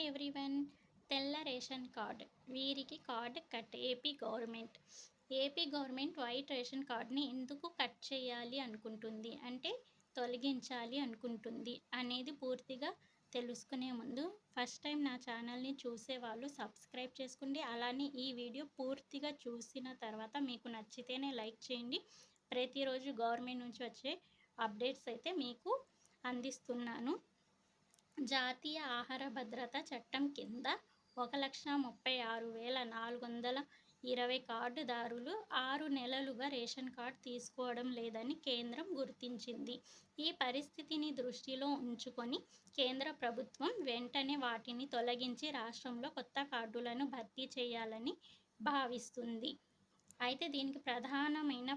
Everyone. తెల్ల ration card వీరికి card cut. AP government vide ration కార్డ్ని ఎందుకు కట్ చేయాలి అనుకుంటుంది, అంటే తొలగించాలి అనుకుంటుంది అనేది పూర్తిగా తెలుసుకునే ముందు ఫస్ట్ టైం నా ఛానల్ని చూసేవాళ్ళు సబ్స్క్రైబ్ చేసుకోండి. అలానే ఈ వీడియో పూర్తిగా చూసిన తర్వాత మీకు నచ్చితేనే లైక్ చేయండి. ప్రతిరోజు గవర్నమెంట్ నుంచి వచ్చే అప్డేట్స్ అయితే మీకు అందిస్తున్నాను. జాతీయ ఆహార భద్రతా చట్టం కింద 1,36,420 కార్డుదారులు 6 నెలలుగా రేషన్ కార్డు తీసుకోవడం లేదని కేంద్రం గుర్తించింది. ఈ పరిస్థితిని దృష్టిలో ఉంచుకొని కేంద్ర ప్రభుత్వం వెంటనే వాటిని తొలగించి రాష్ట్రంలో కొత్త కార్డులను భర్తీ చేయాలని భావిస్తుంది. అయితే దీనికి ప్రధానమైన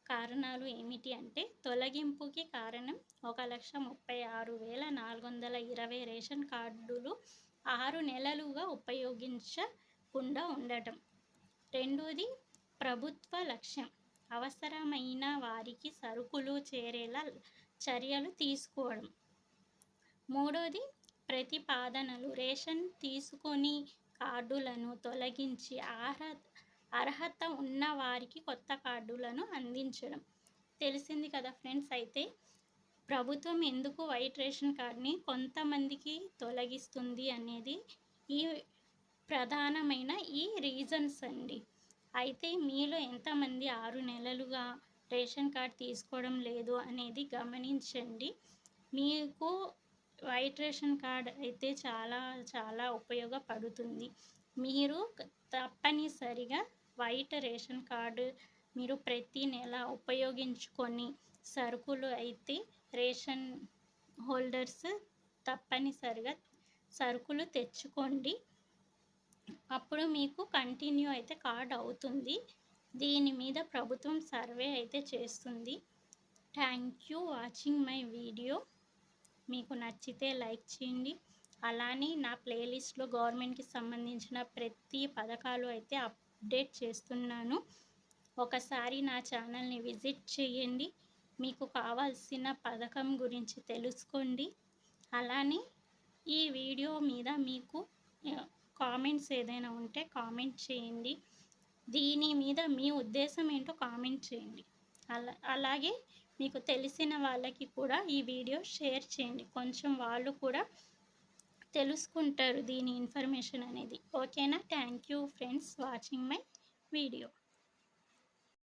కారణాలు ఏమిటి అంటే, తొలగింపుకి కారణం 1,36,420 రేషన్ కార్డులు 6 నెలలుగా ఉపయోగించకుండా ఉండటం. రెండోది, ప్రభుత్వ లక్ష్యం అవసరమైన వారికి సరుకులు చేరేలా చర్యలు తీసుకోవడం. మూడోది, ప్రతిపాదనలు రేషన్ తీసుకొని కార్డులను తొలగించి అర్హత ఉన్న వారికి కొత్త కార్డులను అందించడం. తెలిసింది కదా ఫ్రెండ్స్. అయితే ప్రభుత్వం ఎందుకు వైట్ రేషన్ కార్డ్ని కొంతమందికి తొలగిస్తుంది అనేది ఈ ప్రధానమైన రీజన్స్ అండి. అయితే మీలో ఎంతమంది 6 నెలలుగా రేషన్ కార్డ్ తీసుకోవడం లేదు అనేది గమనించండి. మీకు వైట్ రేషన్ కార్డ్ అయితే చాలా ఉపయోగపడుతుంది. మీరు తప్పనిసరిగా వైట్ రేషన్ కార్డు మీరు ప్రతి నెల ఉపయోగించుకొని సరుకులు అయితే రేషన్ హోల్డర్స్ తప్పనిసరిగా సరుకులు తెచ్చుకోండి. అప్పుడు మీకు కంటిన్యూ అయితే కార్డ్ అవుతుంది. దీని మీద ప్రభుత్వం సర్వే అయితే చేస్తుంది. Thank you watching my video. మీకు నచ్చితే లైక్ చేయండి. అలానే నా ప్లేలిస్ట్లో గవర్నమెంట్కి సంబంధించిన ప్రతి పథకాలు అయితే అప్డేట్ చేస్తున్నాను. ఒకసారి నా ఛానల్ని విజిట్ చేయండి. మీకు కావాల్సిన పథకం గురించి తెలుసుకోండి. అలానే ఈ వీడియో మీద మీకు కామెంట్స్ ఏదైనా ఉంటే కామెంట్ చేయండి. దీని మీద మీ ఉద్దేశం ఏంటో కామెంట్ చేయండి. అలాగే మీకు తెలిసిన వాళ్ళకి కూడా ఈ వీడియో షేర్ చేయండి. కొంచెం వాళ్ళు కూడా తెలుసుకుంటారు దీని ఇన్ఫర్మేషన్ అనేది. ఓకేనా? Thank you friends watching my video.